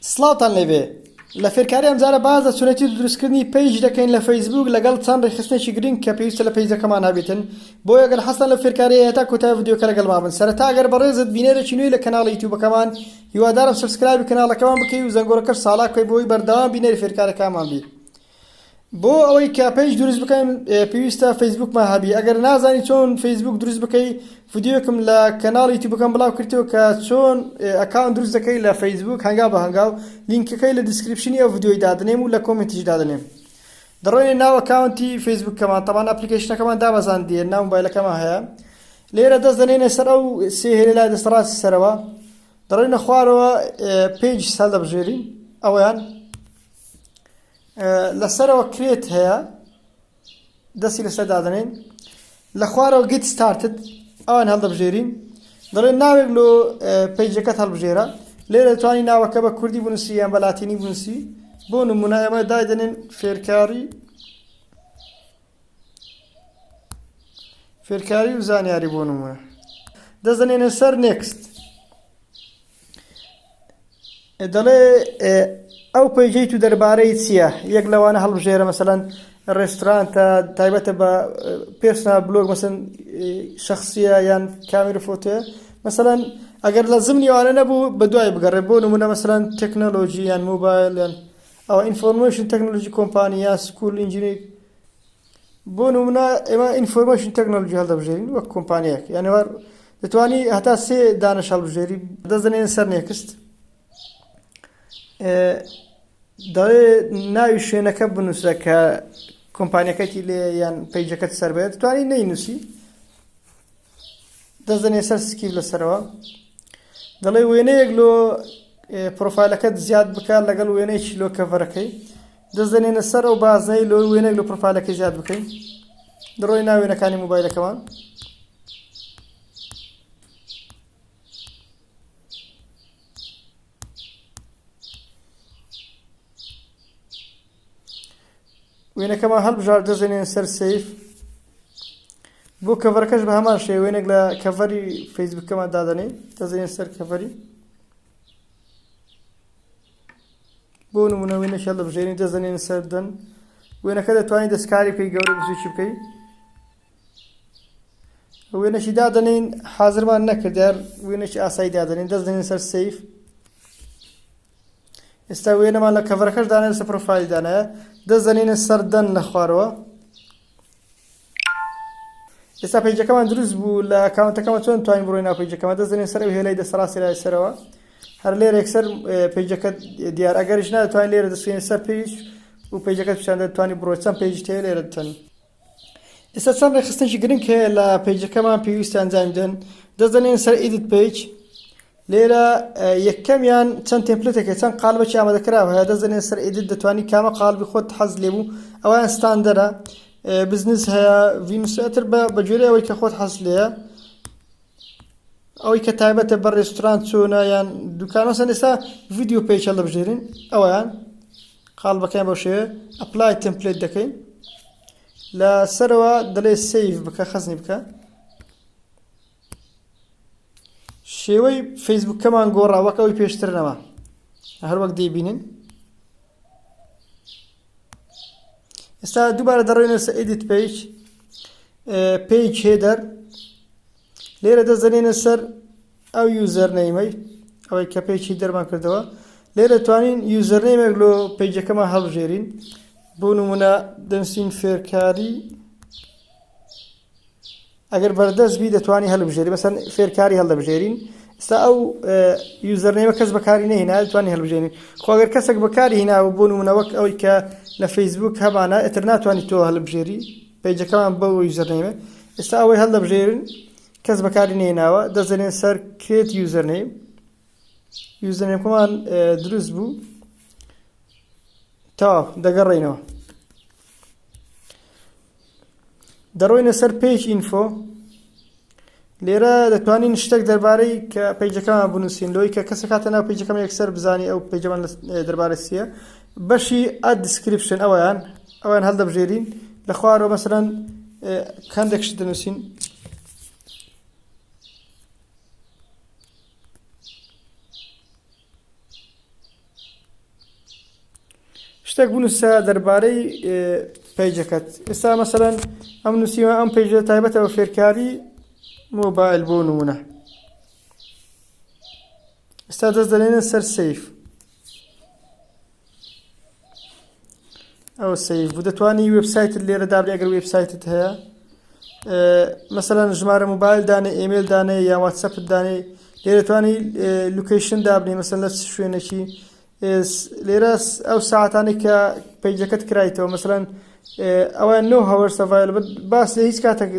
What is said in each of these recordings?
سڵاوتان لێبێ لە فێرکاری ئەمجارە باز لە سورەتی دروستکردنی پەیج دەکەین لە فەیسبوک لەگەڵ چەند ڕێخستنێکی گرنگ کە پێویستە لە پەیجەکەمان هەبێتن بۆ ئەگەر حەستان لە فێرکاری هەیە تا کۆتای ڤیدیۆکە لەگەڵمان بن. سەرەتا ئەگەر بەڕێزت بینێرێکی نوێی لە کەناڵی یوتیوبەکەمان هیوادارم سبسکرایب کەناڵەکەمان بکەی و زەنگۆڕەکەش ساڵا بکەی بۆی بەردەوام بینێری فێرکارەکەمان بی. بۆ ئەوەی کە پەیج دروست بکەین پێویستە فەیسبوکمان هەبی. ئەگەر نازانی چۆن فەیسبوک دروست بکەی ڤیدیۆکم لە کەناڵی یوتیوبەکەم بڵاو کردەوە کە چۆن ئەکاونت دروست دەکەی لە فەیسبوک هەنگاو بە هەنگاو لینکەکەی لە دیسکریپشنی ئەو ڤیدیۆی دادنێم و لە کۆمنتیش دادنێم. دەڕۆینە ناو ئەکاونتی فەیسبوکەمان تەمان ئەپلیکیشنەکەمان دابەزاندیە ناو مۆبایلەکەمان هەیە. لێرە دەست دەنێنە سەر ئەو سێ هێلە لای دەستڕاستی سەرەوە دەڕۆینە خوارەوە پێیج هەڵدەبژێرین ئەوەیان لەسەرەوە کرێت هەیە دەستی لەسەر دادنێن لە خوارەوە گیت ستارتت ئەوان هەڵدەبژێرین دەڵێن ناوێک لۆ پەیجەکەت هەڵبژێرە لێرە دەتوانی ناوەکە بە کوردی بنووسی یان بە لاتینی بنووسی. بۆ نمونە ئێمە دادەنێن فێرکاری و زانیاری بۆ نمونە دەست دەنێنە سەر نێکست دەڵێ ئەو پەیجەی تو دەربارەی چییە یەک لەوانە هەڵبژێرە مەسەلەن ڕێستورانتە تایبەتە بە پێرسۆنال بلۆگ مەسەن شەخسیە یان کامێرە فۆتۆیە مەسەلەن ئەگەر لە زمنی ئەوانە نەبوو بە دوای بگەڕێ بۆ نمونە مەسەلەن تەکنۆلۆژی یان مۆبایل یان ئەوە ئینفۆرمێشن تەکنۆلۆژی کۆمپانی یا سکوول ئینجینیر بۆ نمونە ئێمە ئینفۆرمێشن تەکنۆلۆژی هەڵدەبژێرین وەک کۆمپانیەک یانەوە دەتوانی هەتا سێ دانەش هەڵبژێری دەست دەنێنە سەر نێکست دەڵێ ناوی شوێنەکە بنووسە کە کۆمپانیەکەتی لێ یان پەیجەکەت سەر بێت دەتوانی نەینووسی دەست دەنێ سەر سکیپ لەسەرەوە دەڵێ وێنەیەک لۆ پرۆفایلەکەت زیاد بکات لەگەڵ وێنەیەکی لۆ کەڤەرەکەی دەست دەنێنە سەر ئەو بازنەی لۆ وێنەیەک لۆ پرۆفایلەکەی زیاد بکەین دەڕۆی ناو وێنەکانی مۆبایلەکەمان وێنەکەمان هەڵبژار دەست دەنێنە سەر سەیف بۆ کەڤەرەکەش بە هەمان شێوە وێنێک لە کەڤەری فەیسبوکەمان دادەنێ دەست دەنێنە سەر کەڤەری بۆ نمونە وێنەش هەڵدەبژێرین دەست دەنێنە سەر دەن وێنەکە دەتوانین دەستکاری بکەی گەورە بزووکی بکەی وێنەشی دادەنین حازرمان نەکرد یار وێنەشی ئاسایی دادەنین دەست دەنێنە سەر سەیف ئێستا وێنەمان لە کەڤەرەکەش دانێنە سەر پرۆفایلی دانایە دەست دەنێنە سەر دەن لە خوارەوە ئێستا پەیجەکەمان دروست بوو لە ئەکاونتەکەمان چۆن توانین بڕۆین ناو پەیجەکەمان دەست دەنێنە سەر ئەو هێلەی دەسەڕاستی لای سەرەوە هەر لێرە یەکسەر پەیجەکە دیار ئەگەریش ناتوانین لێرە دەستکەین سەر پێیج و پەیجەکەت پیشان دەتوانی بڕۆیت چەند پەیجت هەیە لێرە دەتوانین. ئێستا چەند ڕێخستنێکی گرنگ هەیە لە پەیجەکەمان پێویستە ئەنجام بدەن دەست دەنێنە سەر ئیدیت پەیج لێرە یەکەمیان چەند تێمپلێتێکە چەند قالبێکی ئامادەکراوە هەیە دەست دەنێنە سەر ئیدیت دەتوانی کامە قالبی خۆت حەز لێبوو ئەویان ستاندەرە بزنس هەیە ڤینوسێتر بە جۆرەی ئەوەی کە خۆت حەز لێیە ئەوەی کە تایبەتە بە ڕێستوران چۆنە یان دوکان مەسەن ئێستا ڤیدیۆ پەیج هەڵدەبژێرین ئەوەیان قالبەکەیان بەو شێوەیە ئەپلای تێمپلێت دەکەین لە سەرەوە دەڵێ سەیڤ بکە خەزنی بکە شێوەی فەیسبوکەمان گۆڕا وەک ئەوەی پێشترنەوە هەر وەک دەیبینن. ئێستا دووبارە دەڕۆینە سەر ئیدیت پەیج هێدەر لێرە دەست دەنێنە سەر ئەو یوزەرنەیمەی ئەوەی کە پەیجی دەرمان کردەوە لێرە توانین یوزەرنەیمێک لۆ پەیجەکەمان هەڵبژێرین بۆ نمونە دەنووسین فێرکاری ئەگەر بەردەست بی دەتوانی هەڵبژێری مەسەن فێرکاری هەڵدەبژێرین ئێستا ئەو یوزەرنەیمە کەس بەکاری نەهێنا دەتوانی هەڵبژێرین خۆ ئەگەر کەسێک بەکاری هێناوە بۆ نمونە وەک ئەوەی کە لە فەیسبوک هەمانە ئێتر ناتوانانی تۆ هەڵبژێری پەیجەکەمان بەو یوزەرنەیمە ئێستا ئەوەی هەڵدەبژێرین کەس بەکاری نێناوە دەست دەنێن سەر کرێت یوزەرنەیمەکەمان دروست بوو تەواو دەگەڕێینەوە دەڕۆینە سەر پێیج ئینفۆ لێرە دەتوانین شتێک دەربارەی کە پەیجەکەمان بنووسین لۆی کە کەسێک هاتە ناو پەیجەکەمان یەکسەر بزانی ئەو پەیجەمان دەربارەی چییە بەشی ئەد دیسکریپشن ئەوەیان هەڵدەبژێرین لە خوارەوە مەسەلەن هەندێک شت دەنووسین شتێک بنووسە دەربارەی پەیجەکەت. ئێستا مەسەڵەن ئەم نووسیمە ئەم پەیجە تایبەتەوە فێرکاری مۆبایل بۆ نمونە. ئێستا دەست دەنێنە سەر سەیف. ئەو سەیف بوو. دەتوانی وێبسایتت لێرە دابێ ئەگەر وێبسایتت هەیە. مەسەڵەن ژمارە موبایل دانێ، ئیمێل دانێ یا واتسەپت دانێ. لێرە دەتوانی لوکیشن دابنێ، مەسەڵەن لە شوێنێکی. لێرە ئەو ساعتانی کە پەیجەکەت کرایتەوە، مەسەڵەن ئەوە 9 hours available، باس لە هیچ کاتێک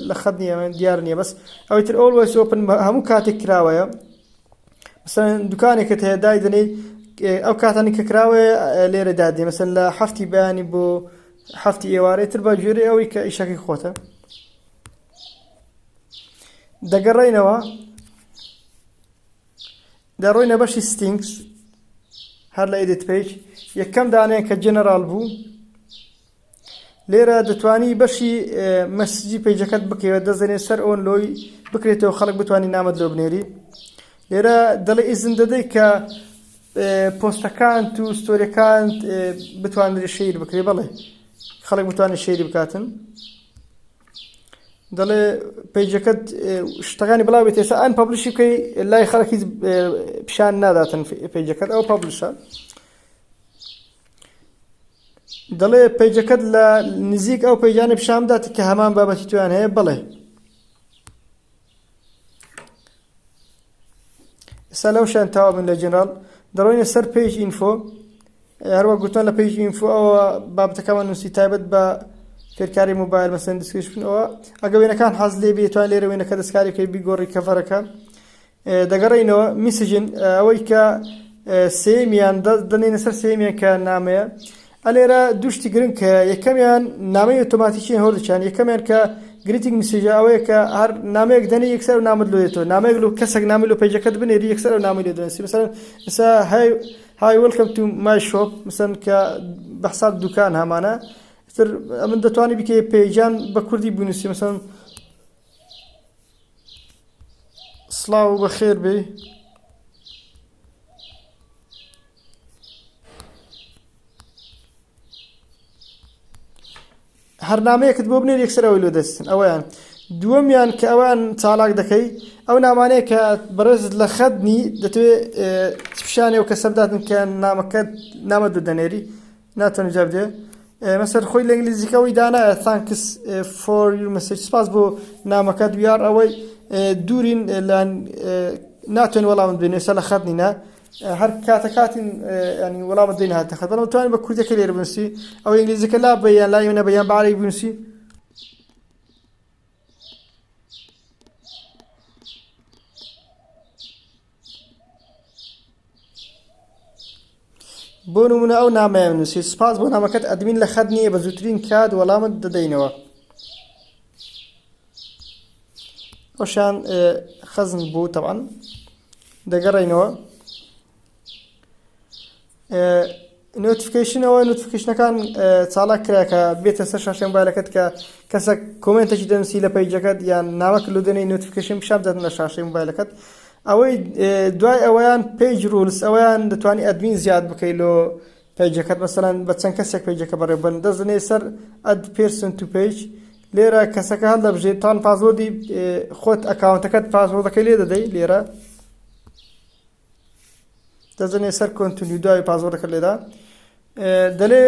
لە خەت نییە، دیار نییە، بەس ئەوەی تر always open هەموو کاتێک کراوەیە. مەسەڵەن دوکانێکت هەیە دای دەنێ ئەو کاتانی کە کراوەیە لێرە دادێ، مەسەڵەن لە هەفتی بەیانی بۆ هەفتی ئێوارەی تر بە گوێرەی ئەوەی کە ئیشەکەی خۆتە. دەگەڕێینەوە، دەڕۆینە بەشی ستینگز، هەر لە ئیدیت پیج یەکەم دانەیە کە جێنەرال بوو. لێرە دەتوانی بەشی مەسیجی پیجەکەت بکەوە، دەزێنێ سەر ئۆن لۆی بکرێتەوە، خەڵک بتوانی نامەت لۆ بنێری. لێرە دەڵێ ئیزن دەدەی کە پۆستەکانت و ستۆریەکانت بتوانێت شەیر بکرێ، بەڵێ خەڵک بتوانێت شەیری بکاتن. دەڵێ پیجەکەت شتەکانی بڵاو بێت، ئێستا ئەن پەبلیشی بکەی لای خەڵک هیچ پیشان ناداتن پیجەکەت، ئەو پەبلیشە. دەڵێ پیجەکەت لە نزیک ئەو پیجانە پیشان بدات کە هەمان بابەتی تویان هەیە، بڵێ. ئێستا لەوشیان تەواو بن لە جێنەرال. دەڕۆینە سەر پیج ئینفۆ، هەروە گوتمان لە پیج ئینفۆ ئەوە بابەتەکەمان نووسی تایبەت بە فێرکاری موبایل، مەسەڵەن دیسکریپشنەوە. ئەگە وێنەکان حەز لێ بێت، توان لێرە وێنەکە دەستکاری بکەی بیگۆڕی کەڤەرەکە. دەگەڕێینەوە میسیجن، ئەوەی کە سێمیان دەنێنە سەر سێمیان کە نامەیە. ئەلێرە دووشتی گرنگ کە یەکەمیان نامەی ئۆتۆماتیکیان هەڵدەچان، یەکەمیان کە گریتینگ میسیجە ئەوەیە کە هەر نامەیەک دەنێ یەکسەر و نامت لۆدێتەوە. نامەیەک لۆ کەسێک نامی لۆ پیجەکەت بنێری یەکسەر و نامی لێ دەنووسی. مەسەڵەن ئێستا هاي وێلکەم تو مای شۆپ، مەسەڵەن کە بەحساب دوکان هەمانە. تر من دەتوانی بکەی پیجان بە کوردی بنووسی، مەسەڵەن سڵاو بەخێر بێ، هەر نامەیەکت بۆ بنێر یەکسەر ئەوەی لۆ دەستن. ئەوەیان دووەمیان کە ئەوان چالاک دەکەی، ئەو نامانەیە کە بەڕێزت لە خەتنی دەتوێت پیشانێ و کەسە بداتن کە نامەکەت نامەت دەنێری، ناتوانێت جواب بدێ. مەسەر خۆی لە ئینگلیزیکەوەی دانایە thanks for your message، سپاس بۆ نامەکەت، ویار ئەوەی دوورین ناتوانین وەڵامت بدەین، ئێستا لە خەت نینە، هەر کاتین ینی وەڵامت دەین هاتە خەت، بەڵام توانین بە کوردەکە لێرە بنووسی، ئەو ئینگلیزیەکە لا بە یان لای منە بە یان بە عەرەبی بنووسی. بۆ نمونە ئەو نامەیە بنووسی، سپاس بۆ نامەکەت، ئەدمین لە خەت نییە، بە زووترین کات وەڵامت دەدەینەوە. ئەوشان خەزم بوو تەبعەن. دەگەڕێینەوە نۆتیفیکیشنەوە، نۆتیفیکیشنەکان چالاک کرا کە بێتە سەر شاشەی مۆبایلەکەت، کە کەسێک کۆمنتێکی دەنووسی لە پیجەکەت یان ناوەک لۆدەنەی نۆتیفیکیشن پیشان بداتن لە شاشەی مۆبایلەکەت. ئەوەی دوای ئەوەیان پیج رولز، ئەویان دەتوانی ئەدمین زیاد بکەی لۆ پیجەکەت، مەسەڵەن بە چەند کەسێک پیجەکە بەڕێوەبن، دەزنێ سەر ئەد پێرسن تو پیج. لێرە کەسەکە هەڵ دەبژێت تان پاسوەردی خۆت ئەکاونتەکەت پاسوەردەکەی لێ دەدەی، لێرە دەزنێ سەر کۆنتینیو دوای پاسوەردەکە لێدا، دەلێ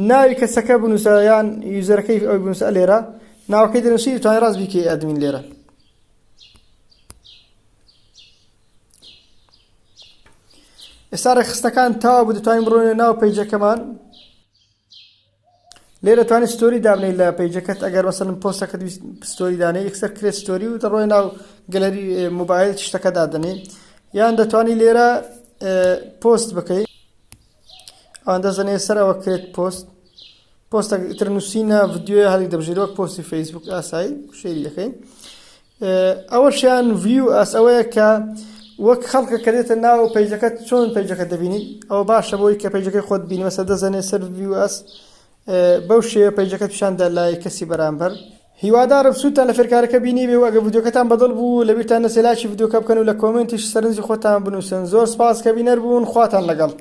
ناوی کەسەکە بنووسە یان یوزەرەکەی ئەوی بنووسە، لێرە ناوەکەی دەنووسی، دەتوانێت ڕاست بیکەی ئەدمین لێرە. ئێستا ڕێکخستنەکان تەواو بوو، دەتوانین بڕۆینە ناو پیجەکەمان. لێرە دەتوانێت ستۆری دابنێت لە پیجەکەت، ئەگەر مەسەڵەن پۆستەکەت ستۆری دانێ، یەکسەر کرێت ستۆری و دەڕۆی ناو گەلەری موبایل شتەکە دادنێ، یان دەتوانی لێرە پۆست بکەی، ئەوان دەزانێ سەر ئەوە کرێت پۆست، پۆستێک تر نووسینە ڤیدیۆی هەڵی دەبژێت وەک پۆستی فەیسبوک ئاسایی شێری دەکەین. ئەوەشیان ڤیو ئەس ئەوەیە کە وەک خەڵکە کە دێتە ناو پیجەکەت چۆن پیجەکەت دەبینی، ئەوە باشە بۆی کە پیجەکەی خۆت بینی، مەسەڵەن دەزانێت سەر ڤیو ئەس بەو شێوە پیجەکەت پیشاندا لای کەسی بەرامبەر. هیوادارم سوودتان لە فێرکارەکە بینی بێ و ئەگەر ڤیدیۆکەتان بەدڵ بوو لەبیرتان نەچێت لایکی ڤیدیۆکە بکەن و لە کۆمنتیش سەرنجی خۆتان بنووسن. زۆر سپاس کە بینەر بوون، خواتان لەگەڵ.